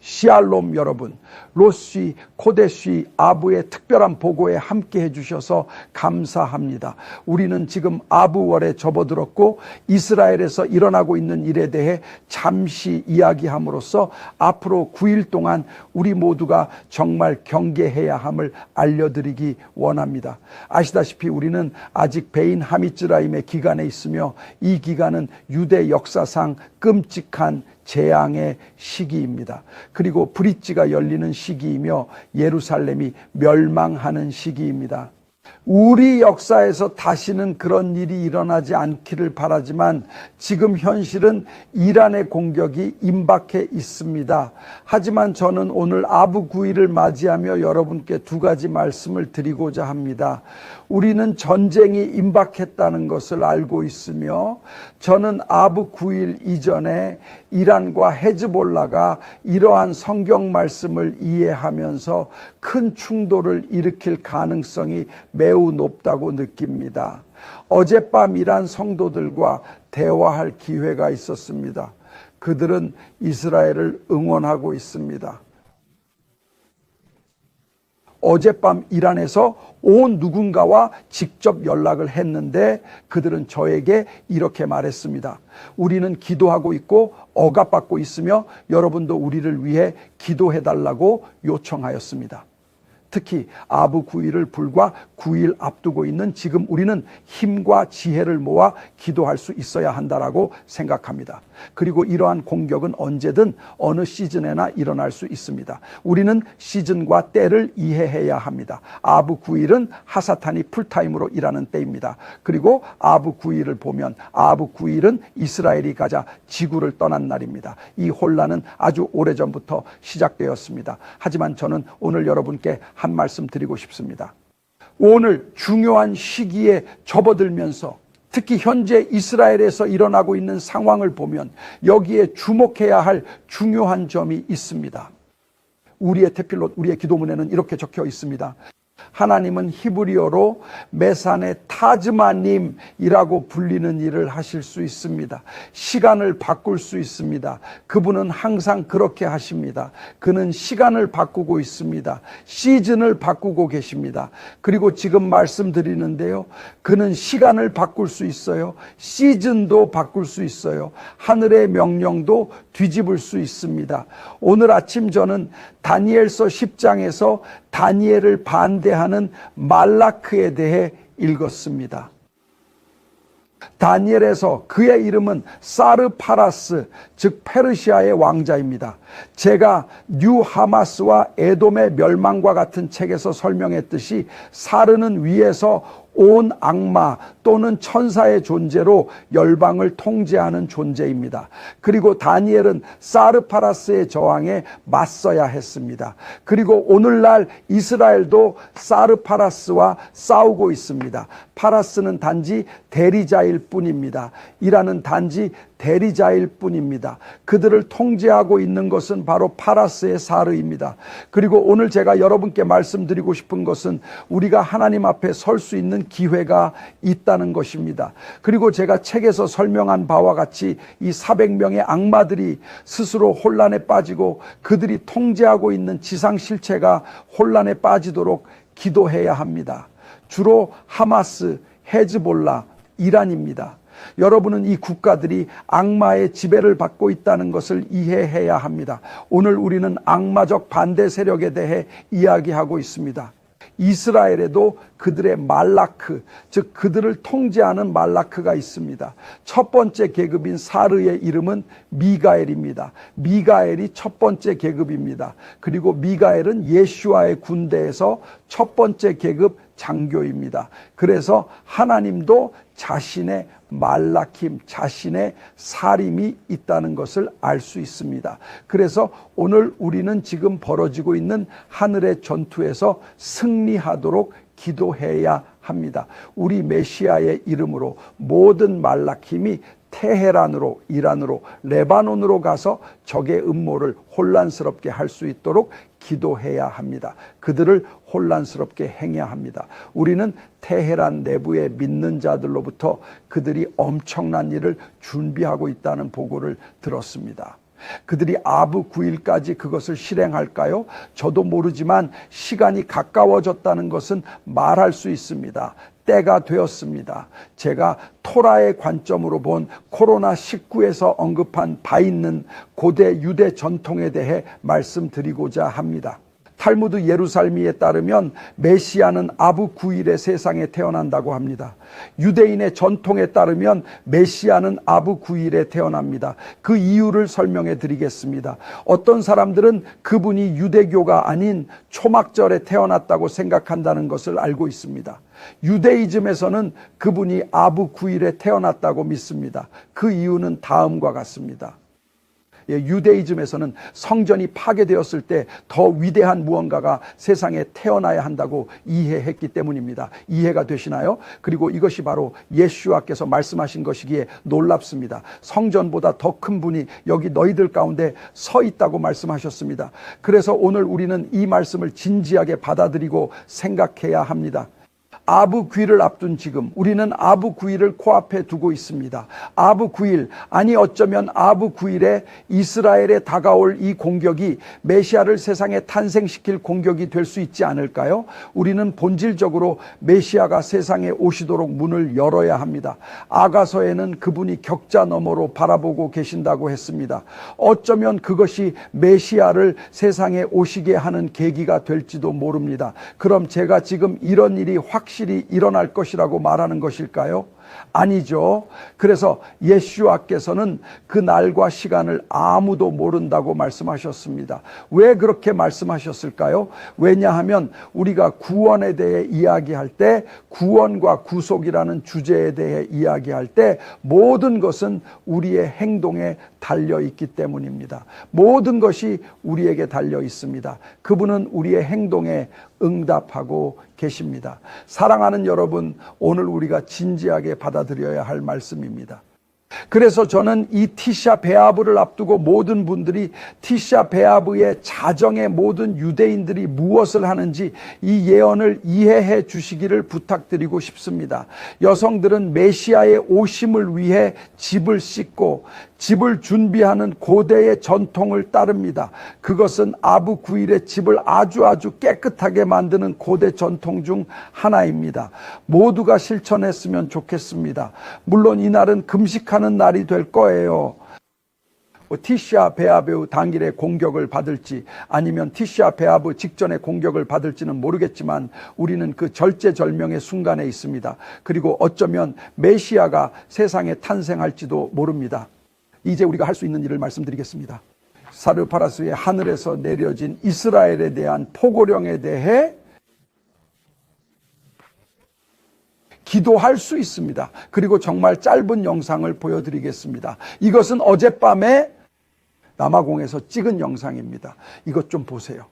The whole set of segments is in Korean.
시알롬 여러분, 로시, 코데시, 아부의 특별한 보고에 함께 해주셔서 감사합니다. 우리는 지금 아부월에 접어들었고 이스라엘에서 일어나고 있는 일에 대해 잠시 이야기함으로써 앞으로 9일 동안 우리 모두가 정말 경계해야 함을 알려드리기 원합니다. 아시다시피 우리는 아직 베인 하미츠라임의 기간에 있으며 이 기간은 유대 역사상 끔찍한 재앙의 시기입니다. 그리고 브릿지가 열리는 시기이며 예루살렘이 멸망하는 시기입니다. 우리 역사에서 다시는 그런 일이 일어나지 않기를 바라지만 지금 현실은 이란의 공격이 임박해 있습니다. 하지만 저는 오늘 아부 9일을 맞이하며 여러분께 두 가지 말씀을 드리고자 합니다. 우리는 전쟁이 임박했다는 것을 알고 있으며 저는 아부 9일 이전에 이란과 헤즈볼라가 이러한 성경 말씀을 이해하면서 큰 충돌을 일으킬 가능성이 매우 높다고 느낍니다. 어젯밤 이란 성도들과 대화할 기회가 있었습니다. 그들은 이스라엘을 응원하고 있습니다. 어젯밤 이란에서 온 누군가와 직접 연락을 했는데 그들은 저에게 이렇게 말했습니다. 우리는 기도하고 있고 억압받고 있으며 여러분도 우리를 위해 기도해달라고 요청하였습니다. 특히 아부 9일을 불과 9일 앞두고 있는 지금 우리는 힘과 지혜를 모아 기도할 수 있어야 한다라고 생각합니다. 그리고 이러한 공격은 언제든 어느 시즌에나 일어날 수 있습니다. 우리는 시즌과 때를 이해해야 합니다. 아부 9일은 하사탄이 풀타임으로 일하는 때입니다. 그리고 아부 9일을 보면 아부 9일은 이스라엘이 가자 지구를 떠난 날입니다. 이 혼란은 아주 오래전부터 시작되었습니다. 하지만 저는 오늘 여러분께 한 말씀 드리고 싶습니다. 오늘 중요한 시기에 접어들면서 특히 현재 이스라엘에서 일어나고 있는 상황을 보면 여기에 주목해야 할 중요한 점이 있습니다. 우리의 테필롯, 우리의 기도문에는 이렇게 적혀 있습니다. 하나님은 히브리어로 메산의 타즈마님이라고 불리는 일을 하실 수 있습니다. 시간을 바꿀 수 있습니다. 그분은 항상 그렇게 하십니다. 그는 시간을 바꾸고 있습니다. 시즌을 바꾸고 계십니다. 그리고 지금 말씀드리는데요. 그는 시간을 바꿀 수 있어요. 시즌도 바꿀 수 있어요. 하늘의 명령도 뒤집을 수 있습니다. 오늘 아침 저는 다니엘서 10장에서 다니엘을 반대하는 말라크에 대해 읽었습니다. 다니엘에서 그의 이름은 사르파라스, 즉 페르시아의 왕자입니다. 제가 뉴 하마스와 에돔의 멸망과 같은 책에서 설명했듯이 사르는 위에서 온 악마 또는 천사의 존재로 열방을 통제하는 존재입니다. 그리고 다니엘은 사르파라스의 저항에 맞서야 했습니다. 그리고 오늘날 이스라엘도 사르파라스와 싸우고 있습니다. 파라스는 단지 대리자일 뿐입니다. 이라는 단지 대리자일 뿐입니다. 그들을 통제하고 있는 것은 바로 파라스의 사르입니다. 그리고 오늘 제가 여러분께 말씀드리고 싶은 것은 우리가 하나님 앞에 설 수 있는 기회가 있다는 것입니다. 그리고 제가 책에서 설명한 바와 같이 이 400명의 악마들이 스스로 혼란에 빠지고 그들이 통제하고 있는 지상 실체가 혼란에 빠지도록 기도해야 합니다. 주로 하마스, 헤즈볼라, 이란입니다. 여러분은 이 국가들이 악마의 지배를 받고 있다는 것을 이해해야 합니다. 오늘 우리는 악마적 반대 세력에 대해 이야기하고 있습니다. 이스라엘에도 그들의 말라크, 즉 그들을 통제하는 말라크가 있습니다. 첫 번째 계급인 사르의 이름은 미가엘입니다. 미가엘이 첫 번째 계급입니다. 그리고 미가엘은 예슈아의 군대에서 첫 번째 계급 장교입니다. 그래서 하나님도 자신의 말라킴, 자신의 사림이 있다는 것을 알 수 있습니다. 그래서 오늘 우리는 지금 벌어지고 있는 하늘의 전투에서 승리하도록 기도해야 합니다. 우리 메시아의 이름으로 모든 말라킴이 테헤란으로, 이란으로, 레바논으로 가서 적의 음모를 혼란스럽게 할 수 있도록 기도해야 합니다. 그들을 혼란스럽게 행해야 합니다. 우리는 테헤란 내부의 믿는 자들로부터 그들이 엄청난 일을 준비하고 있다는 보고를 들었습니다. 그들이 아부 9일까지 그것을 실행할까요? 저도 모르지만 시간이 가까워졌다는 것은 말할 수 있습니다. 때가 되었습니다. 제가 토라의 관점으로 본 코로나19에서 언급한 바 있는 고대 유대 전통에 대해 말씀드리고자 합니다. 탈무드 예루살미에 따르면 메시아는 아부 9일에 세상에 태어난다고 합니다. 유대인의 전통에 따르면 메시아는 아부 9일에 태어납니다. 그 이유를 설명해 드리겠습니다. 어떤 사람들은 그분이 유대교가 아닌 초막절에 태어났다고 생각한다는 것을 알고 있습니다. 유대이즘에서는 그분이 아부 9일에 태어났다고 믿습니다. 그 이유는 다음과 같습니다. 유대이즘에서는 성전이 파괴되었을 때 더 위대한 무언가가 세상에 태어나야 한다고 이해했기 때문입니다. 이해가 되시나요? 그리고 이것이 바로 예수와께서 말씀하신 것이기에 놀랍습니다. 성전보다 더 큰 분이 여기 너희들 가운데 서 있다고 말씀하셨습니다. 그래서 오늘 우리는 이 말씀을 진지하게 받아들이고 생각해야 합니다. 아부 9일을 앞둔 지금 우리는 아부 9일을 코앞에 두고 있습니다. 아부 9일, 아니 어쩌면 아부 9일에 이스라엘에 다가올 이 공격이 메시아를 세상에 탄생시킬 공격이 될 수 있지 않을까요? 우리는 본질적으로 메시아가 세상에 오시도록 문을 열어야 합니다. 아가서에는 그분이 격자 너머로 바라보고 계신다고 했습니다. 어쩌면 그것이 메시아를 세상에 오시게 하는 계기가 될지도 모릅니다. 그럼 제가 지금 이런 일이 확실히 일어날 것이라고 말하는 것일까요? 아니죠. 그래서 예수와께서는 그 날과 시간을 아무도 모른다고 말씀하셨습니다. 왜 그렇게 말씀하셨을까요? 왜냐하면 우리가 구원에 대해 이야기할 때, 구원과 구속이라는 주제에 대해 이야기할 때 모든 것은 우리의 행동에 달려 있기 때문입니다. 모든 것이 우리에게 달려 있습니다. 그분은 우리의 행동에 응답하고 계십니다. 사랑하는 여러분, 오늘 우리가 진지하게 받아들여야 할 말씀입니다. 그래서 저는 이 티샤 베아브를 앞두고 모든 분들이 티샤 베아브의 자정의 모든 유대인들이 무엇을 하는지 이 예언을 이해해 주시기를 부탁드리고 싶습니다. 여성들은 메시아의 오심을 위해 집을 씻고 집을 준비하는 고대의 전통을 따릅니다. 그것은 아부 9일에 집을 아주 깨끗하게 만드는 고대 전통 중 하나입니다. 모두가 실천했으면 좋겠습니다. 물론 이날은 금식하는 날이 될 거예요. 티샤 베아브 당일에 공격을 받을지 아니면 티샤 베아브 직전에 공격을 받을지는 모르겠지만 우리는 그 절제절명의 순간에 있습니다. 그리고 어쩌면 메시아가 세상에 탄생할지도 모릅니다. 이제 우리가 할 수 있는 일을 말씀드리겠습니다. 사르파라스의 하늘에서 내려진 이스라엘에 대한 포고령에 대해 기도할 수 있습니다. 그리고 정말 짧은 영상을 보여드리겠습니다. 이것은 어젯밤에 남아공에서 찍은 영상입니다. 이것 좀 보세요.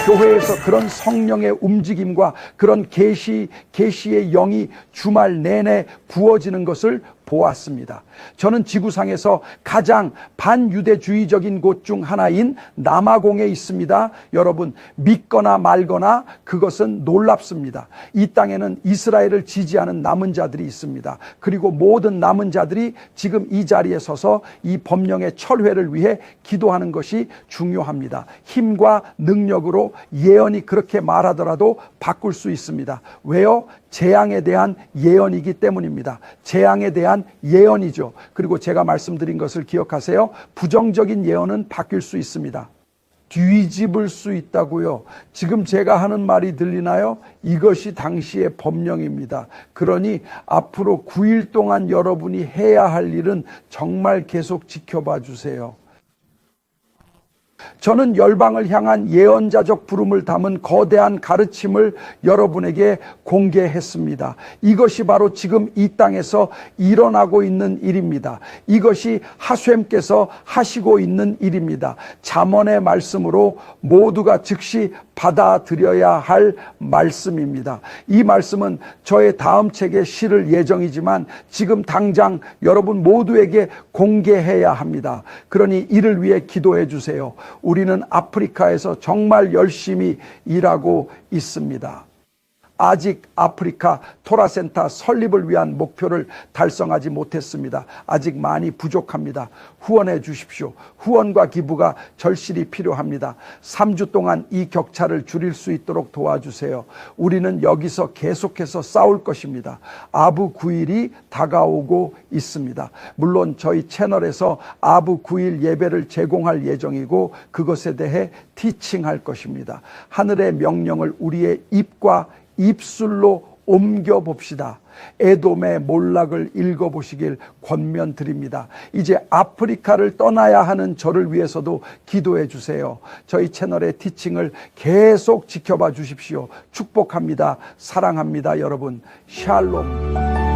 교회에서 그런 성령의 움직임과 그런 계시의 영이 주말 내내 부어지는 것을 보았습니다. 저는 지구상에서 가장 반유대주의적인 곳 중 하나인 남아공에 있습니다. 여러분, 믿거나 말거나 그것은 놀랍습니다. 이 땅에는 이스라엘을 지지하는 남은 자들이 있습니다. 그리고 모든 남은 자들이 지금 이 자리에 서서 이 법령의 철회를 위해 기도하는 것이 중요합니다. 힘과 능력으로 예언이 그렇게 말하더라도 바꿀 수 있습니다. 왜요? 재앙에 대한 예언이기 때문입니다. 재앙에 대한 예언이죠. 그리고 제가 말씀드린 것을 기억하세요. 부정적인 예언은 바뀔 수 있습니다. 뒤집을 수 있다고요. 지금 제가 하는 말이 들리나요? 이것이 당시의 법령입니다. 그러니 앞으로 9일 동안 여러분이 해야 할 일은 정말 계속 지켜봐 주세요. 저는 열방을 향한 예언자적 부름을 담은 거대한 가르침을 여러분에게 공개했습니다. 이것이 바로 지금 이 땅에서 일어나고 있는 일입니다. 이것이 하쇰께서 하시고 있는 일입니다. 잠언의 말씀으로 모두가 즉시 받아들여야 할 말씀입니다. 이 말씀은 저의 다음 책에 실을 예정이지만 지금 당장 여러분 모두에게 공개해야 합니다. 그러니 이를 위해 기도해 주세요. 우리는 아프리카에서 정말 열심히 일하고 있습니다. 아직 아프리카 토라센터 설립을 위한 목표를 달성하지 못했습니다. 아직 많이 부족합니다. 후원해 주십시오. 후원과 기부가 절실히 필요합니다. 3주 동안 이 격차를 줄일 수 있도록 도와주세요. 우리는 여기서 계속해서 싸울 것입니다. 아부 9일이 다가오고 있습니다. 물론 저희 채널에서 아부 9일 예배를 제공할 예정이고 그것에 대해 티칭할 것입니다. 하늘의 명령을 우리의 입과 입술로 옮겨봅시다. 에돔의 몰락을 읽어보시길 권면드립니다. 이제 아프리카를 떠나야 하는 저를 위해서도 기도해 주세요. 저희 채널의 티칭을 계속 지켜봐 주십시오. 축복합니다. 사랑합니다. 여러분, 샬롬.